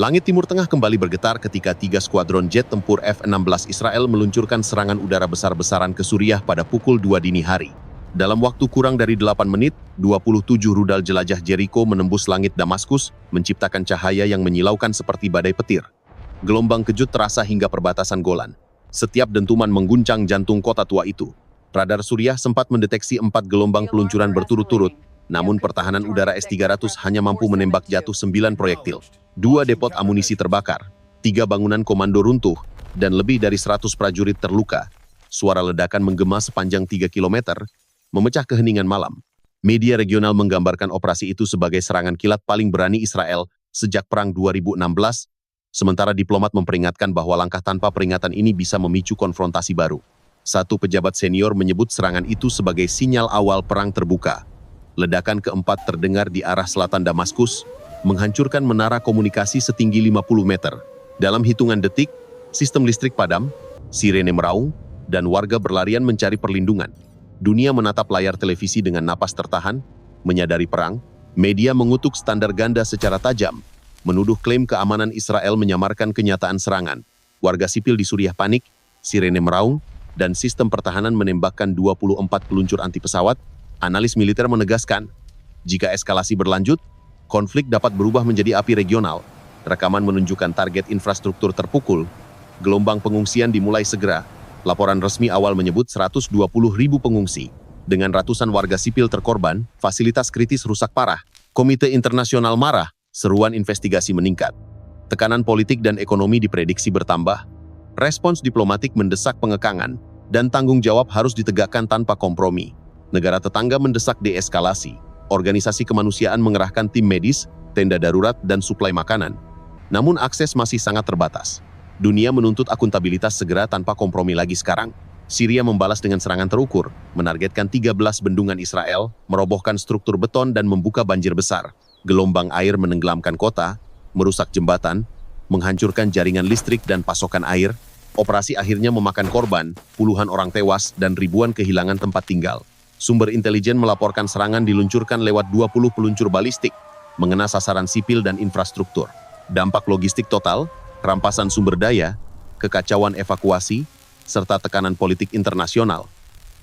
Langit Timur Tengah kembali bergetar ketika 3 skuadron jet tempur F-16 Israel meluncurkan serangan udara besar-besaran ke Suriah pada pukul 2 dini hari. Dalam waktu kurang dari 8 menit, 27 rudal jelajah Jericho menembus langit Damaskus, menciptakan cahaya yang menyilaukan seperti badai petir. Gelombang kejut terasa hingga perbatasan Golan. Setiap dentuman mengguncang jantung kota tua itu. Radar Suriah sempat mendeteksi 4 gelombang peluncuran berturut-turut, namun pertahanan udara S-300 hanya mampu menembak jatuh 9 proyektil. 2 depot amunisi terbakar, 3 bangunan komando runtuh, dan lebih dari 100 prajurit terluka. Suara ledakan menggema sepanjang 3 km, memecah keheningan malam. Media regional menggambarkan operasi itu sebagai serangan kilat paling berani Israel sejak Perang 2016, sementara diplomat memperingatkan bahwa langkah tanpa peringatan ini bisa memicu konfrontasi baru. Satu pejabat senior menyebut serangan itu sebagai sinyal awal perang terbuka. Ledakan keempat terdengar di arah selatan Damaskus, menghancurkan menara komunikasi setinggi 50 meter. Dalam hitungan detik, sistem listrik padam, sirene meraung, dan warga berlarian mencari perlindungan. Dunia menatap layar televisi dengan napas tertahan, menyadari perang. Media mengutuk standar ganda secara tajam, menuduh klaim keamanan Israel menyamarkan kenyataan serangan. Warga sipil di Suriah panik, sirene meraung, dan sistem pertahanan menembakkan 24 peluncur anti pesawat. Analis militer menegaskan, jika eskalasi berlanjut, konflik dapat berubah menjadi api regional. Rekaman menunjukkan target infrastruktur terpukul. Gelombang pengungsian dimulai segera. Laporan resmi awal menyebut 120.000 pengungsi. Dengan ratusan warga sipil terkorban, fasilitas kritis rusak parah. Komite internasional marah, seruan investigasi meningkat. Tekanan politik dan ekonomi diprediksi bertambah. Respons diplomatik mendesak pengekangan, dan tanggung jawab harus ditegakkan tanpa kompromi. Negara tetangga mendesak deeskalasi. Organisasi kemanusiaan mengerahkan tim medis, tenda darurat, dan suplai makanan. Namun akses masih sangat terbatas. Dunia menuntut akuntabilitas segera tanpa kompromi lagi sekarang. Syria membalas dengan serangan terukur, menargetkan 13 bendungan Israel, merobohkan struktur beton dan membuka banjir besar. Gelombang air menenggelamkan kota, merusak jembatan, menghancurkan jaringan listrik dan pasokan air. Operasi akhirnya memakan korban, puluhan orang tewas, dan ribuan kehilangan tempat tinggal. Sumber intelijen melaporkan serangan diluncurkan lewat 20 peluncur balistik, mengena sasaran sipil dan infrastruktur. Dampak logistik total, rampasan sumber daya, kekacauan evakuasi, serta tekanan politik internasional.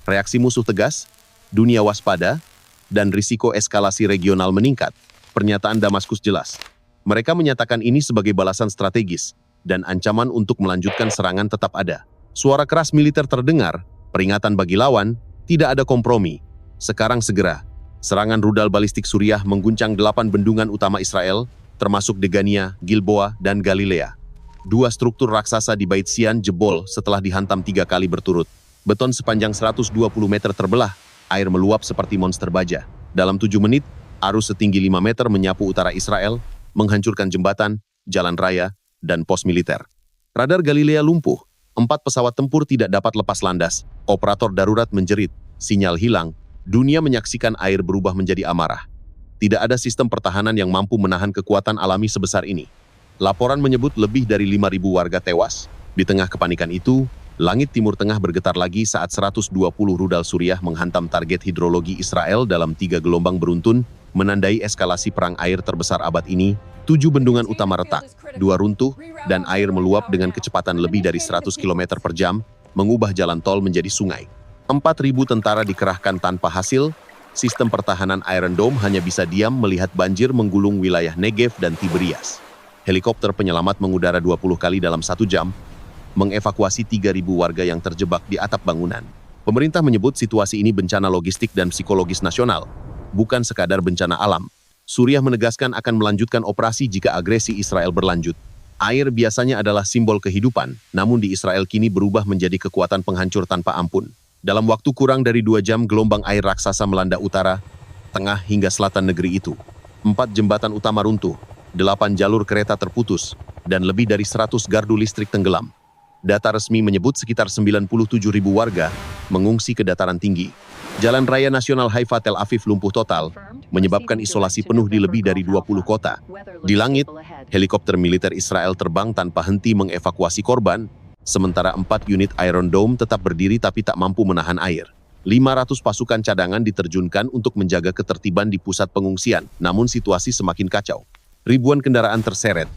Reaksi musuh tegas, dunia waspada, dan risiko eskalasi regional meningkat. Pernyataan Damaskus jelas. Mereka menyatakan ini sebagai balasan strategis, dan ancaman untuk melanjutkan serangan tetap ada. Suara keras militer terdengar, peringatan bagi lawan, tidak ada kompromi. Sekarang segera. Serangan rudal balistik Suriah mengguncang 8 bendungan utama Israel, termasuk Degania, Gilboa, dan Galilea. 2 struktur raksasa di Bait Sian jebol setelah dihantam 3 kali berturut. Beton sepanjang 120 meter terbelah, air meluap seperti monster baja. Dalam 7 menit, arus setinggi 5 meter menyapu utara Israel, menghancurkan jembatan, jalan raya, dan pos militer. Radar Galilea lumpuh. 4 pesawat tempur tidak dapat lepas landas. Operator darurat menjerit. Sinyal hilang. Dunia menyaksikan air berubah menjadi amarah. Tidak ada sistem pertahanan yang mampu menahan kekuatan alami sebesar ini. Laporan menyebut lebih dari 5.000 warga tewas. Di tengah kepanikan itu, langit Timur Tengah bergetar lagi saat 120 rudal Suriah menghantam target hidrologi Israel dalam 3 gelombang beruntun, menandai eskalasi perang air terbesar abad ini. 7 bendungan utama retak, 2 runtuh, dan air meluap dengan kecepatan lebih dari 100 km per jam, mengubah jalan tol menjadi sungai. 4.000 tentara dikerahkan tanpa hasil. Sistem pertahanan Iron Dome hanya bisa diam melihat banjir menggulung wilayah Negev dan Tiberias. Helikopter penyelamat mengudara 20 kali dalam 1 jam, mengevakuasi 3.000 warga yang terjebak di atap bangunan. Pemerintah menyebut situasi ini bencana logistik dan psikologis nasional, bukan sekadar bencana alam. Suriah menegaskan akan melanjutkan operasi jika agresi Israel berlanjut. Air biasanya adalah simbol kehidupan, namun di Israel kini berubah menjadi kekuatan penghancur tanpa ampun. Dalam waktu kurang dari 2 jam, gelombang air raksasa melanda utara, tengah hingga selatan negeri itu. 4 jembatan utama runtuh, 8 jalur kereta terputus, dan lebih dari 100 gardu listrik tenggelam. Data resmi menyebut sekitar 97.000 warga mengungsi ke dataran tinggi. Jalan Raya Nasional Haifa Tel Aviv lumpuh total, menyebabkan isolasi penuh di lebih dari 20 kota. Di langit, helikopter militer Israel terbang tanpa henti mengevakuasi korban, sementara 4 unit Iron Dome tetap berdiri tapi tak mampu menahan air. 500 pasukan cadangan diterjunkan untuk menjaga ketertiban di pusat pengungsian, namun situasi semakin kacau. Ribuan kendaraan terseret,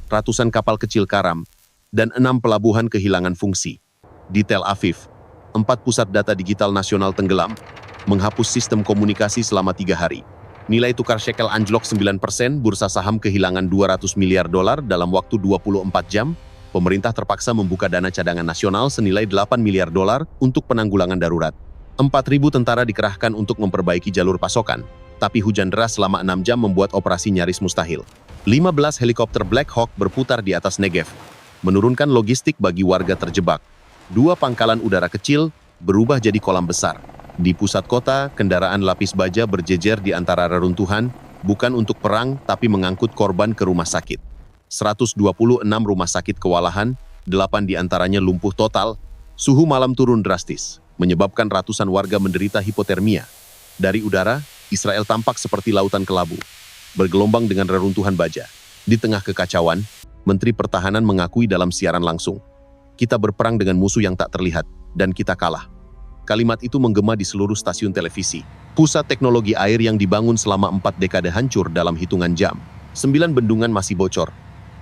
ratusan kapal kecil karam, dan 6 pelabuhan kehilangan fungsi. Di Tel Aviv, 4 pusat data digital nasional tenggelam, menghapus sistem komunikasi selama 3 hari. Nilai tukar shekel anjlok 9%, bursa saham kehilangan 200 miliar dolar dalam waktu 24 jam, pemerintah terpaksa membuka dana cadangan nasional senilai 8 miliar dolar untuk penanggulangan darurat. 4.000 tentara dikerahkan untuk memperbaiki jalur pasokan, tapi hujan deras selama 6 jam membuat operasi nyaris mustahil. 15 helikopter Black Hawk berputar di atas Negev, menurunkan logistik bagi warga terjebak. 2 pangkalan udara kecil berubah jadi kolam besar. Di pusat kota, kendaraan lapis baja berjejer di antara reruntuhan, bukan untuk perang tapi mengangkut korban ke rumah sakit. 126 rumah sakit kewalahan, 8 diantaranya lumpuh total. Suhu malam turun drastis, menyebabkan ratusan warga menderita hipotermia. Dari udara, Israel tampak seperti lautan kelabu, bergelombang dengan reruntuhan baja. Di tengah kekacauan, Menteri Pertahanan mengakui dalam siaran langsung, "Kita berperang dengan musuh yang tak terlihat, dan kita kalah." Kalimat itu menggema di seluruh stasiun televisi. Pusat teknologi air yang dibangun selama 4 dekade hancur dalam hitungan jam. 9 bendungan masih bocor,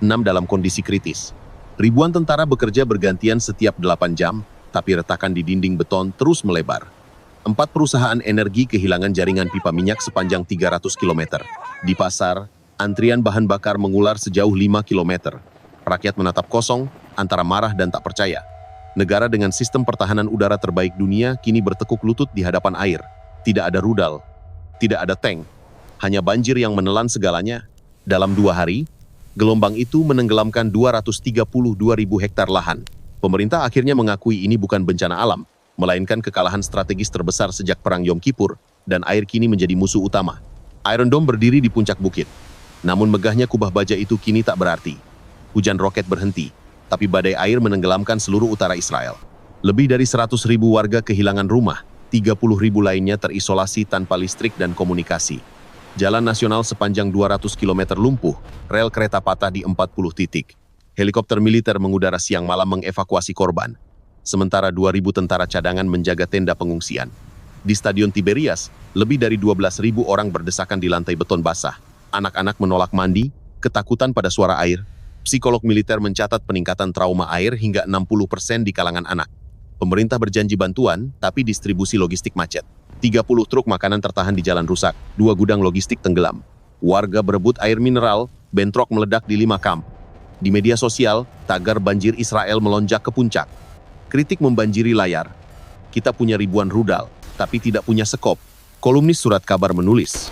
6 dalam kondisi kritis. Ribuan tentara bekerja bergantian setiap 8 jam, tapi retakan di dinding beton terus melebar. 4 perusahaan energi kehilangan jaringan pipa minyak sepanjang 300 km. Di pasar, antrian bahan bakar mengular sejauh 5 km. Rakyat menatap kosong, antara marah dan tak percaya. Negara dengan sistem pertahanan udara terbaik dunia kini bertekuk lutut di hadapan air. Tidak ada rudal, tidak ada tank, hanya banjir yang menelan segalanya. Dalam 2 hari, gelombang itu menenggelamkan 232.000 hektar lahan. Pemerintah akhirnya mengakui ini bukan bencana alam, melainkan kekalahan strategis terbesar sejak Perang Yom Kippur, dan air kini menjadi musuh utama. Iron Dome berdiri di puncak bukit. Namun megahnya kubah baja itu kini tak berarti. Hujan roket berhenti, tapi badai air menenggelamkan seluruh utara Israel. Lebih dari 100.000 warga kehilangan rumah, 30.000 lainnya terisolasi tanpa listrik dan komunikasi. Jalan nasional sepanjang 200 km lumpuh, rel kereta patah di 40 titik. Helikopter militer mengudara siang malam mengevakuasi korban. Sementara 2.000 tentara cadangan menjaga tenda pengungsian. Di Stadion Tiberias, lebih dari 12.000 orang berdesakan di lantai beton basah. Anak-anak menolak mandi, ketakutan pada suara air. Psikolog militer mencatat peningkatan trauma air hingga 60% di kalangan anak. Pemerintah berjanji bantuan, tapi distribusi logistik macet. 30 truk makanan tertahan di jalan rusak, 2 gudang logistik tenggelam. Warga berebut air mineral, bentrok meledak di 5 kamp. Di media sosial, tagar banjir Israel melonjak ke puncak. Kritik membanjiri layar. "Kita punya ribuan rudal, tapi tidak punya sekop." Kolumnis surat kabar menulis,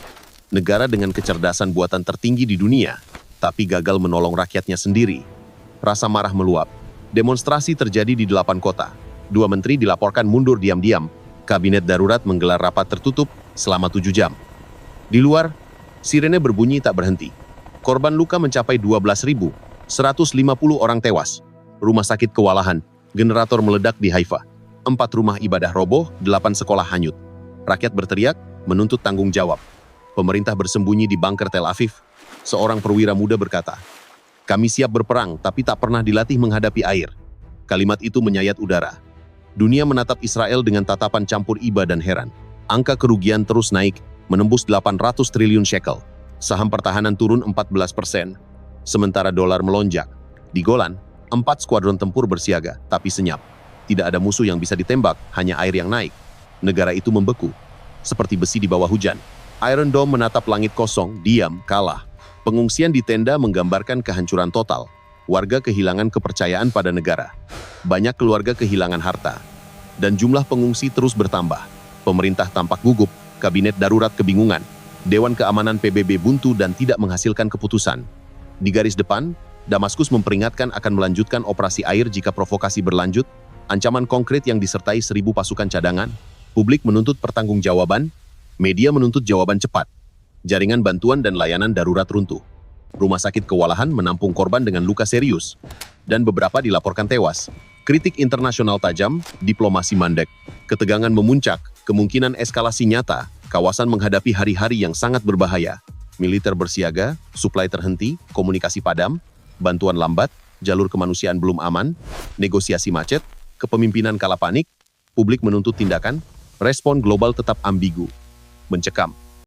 negara dengan kecerdasan buatan tertinggi di dunia, tapi gagal menolong rakyatnya sendiri. Rasa marah meluap. Demonstrasi terjadi di 8 kota. 2 menteri dilaporkan mundur diam-diam. Kabinet darurat menggelar rapat tertutup selama 7 jam. Di luar, sirene berbunyi tak berhenti. Korban luka mencapai 12.000, 150 orang tewas. Rumah sakit kewalahan, generator meledak di Haifa. 4 rumah ibadah roboh, 8 sekolah hanyut. Rakyat berteriak, menuntut tanggung jawab. Pemerintah bersembunyi di bunker Tel Aviv. Seorang perwira muda berkata, "Kami siap berperang, tapi tak pernah dilatih menghadapi air." Kalimat itu menyayat udara. Dunia menatap Israel dengan tatapan campur iba dan heran. Angka kerugian terus naik, menembus 800 triliun shekel. Saham pertahanan turun 14%, sementara dolar melonjak. Di Golan, 4 skuadron tempur bersiaga, tapi senyap. Tidak ada musuh yang bisa ditembak, hanya air yang naik. Negara itu membeku, seperti besi di bawah hujan. Iron Dome menatap langit kosong, diam, kalah. Pengungsian di tenda menggambarkan kehancuran total. Warga kehilangan kepercayaan pada negara. Banyak keluarga kehilangan harta. Dan jumlah pengungsi terus bertambah. Pemerintah tampak gugup, kabinet darurat kebingungan. Dewan Keamanan PBB buntu dan tidak menghasilkan keputusan. Di garis depan, Damaskus memperingatkan akan melanjutkan operasi air jika provokasi berlanjut. Ancaman konkret yang disertai 1.000 pasukan cadangan. Publik menuntut pertanggungjawaban. Media menuntut jawaban cepat. Jaringan bantuan dan layanan darurat runtuh. Rumah sakit kewalahan menampung korban dengan luka serius, dan beberapa dilaporkan tewas. Kritik internasional tajam, diplomasi mandek. Ketegangan memuncak, kemungkinan eskalasi nyata, kawasan menghadapi hari-hari yang sangat berbahaya. Militer bersiaga, suplai terhenti, komunikasi padam, bantuan lambat, jalur kemanusiaan belum aman, negosiasi macet, kepemimpinan kala panik, publik menuntut tindakan, respon global tetap ambigu, mencekam.